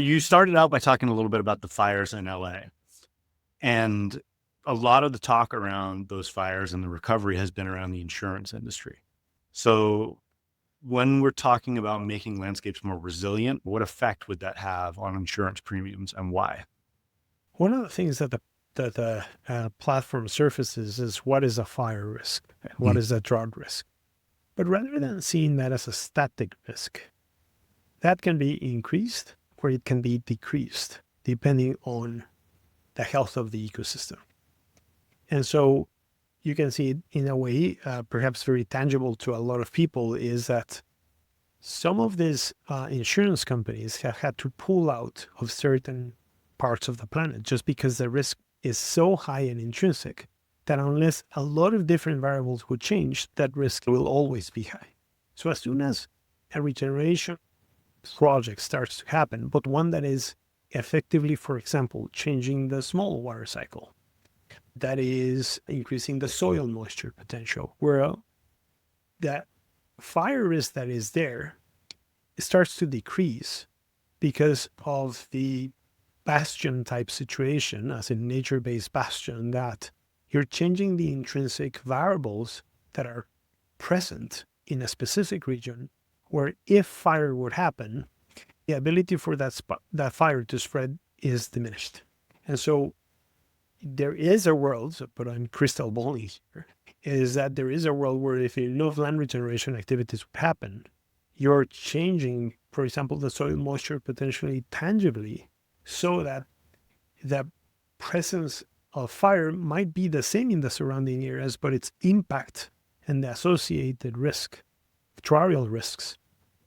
you started out by talking a little bit about the fires in LA. And a lot of the talk around those fires and the recovery has been around the insurance industry. So when we're talking about making landscapes more resilient, what effect would that have on insurance premiums and why? One of the things that the platform surfaces is what is a fire risk and what is a drought risk. But rather than seeing that as a static risk, that can be increased or it can be decreased depending on the health of the ecosystem. And so you can see it in a way, perhaps very tangible to a lot of people, is that some of these insurance companies have had to pull out of certain parts of the planet just because the risk is so high and intrinsic that unless a lot of different variables would change, that risk will always be high. So as soon as a regeneration project starts to happen, but one that is effectively, for example, changing the small water cycle, that is increasing the soil moisture potential, where that fire risk that is there starts to decrease because of the bastion type situation, as in nature-based bastion, that you're changing the intrinsic variables that are present in a specific region, where if fire would happen, the ability for that fire to spread is diminished. And so there is a world, but I'm crystal balling here, is that there is a world where if enough land regeneration activities would happen, you're changing, for example, the soil moisture potentially tangibly, so that the presence of fire might be the same in the surrounding areas, but its impact and the associated risk, actuarial risks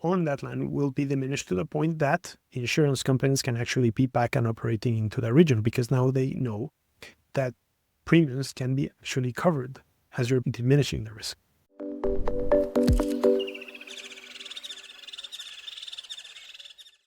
on that land will be diminished to the point that insurance companies can actually be back and operating into the region, because now they know that premiums can be actually covered as you're diminishing the risk.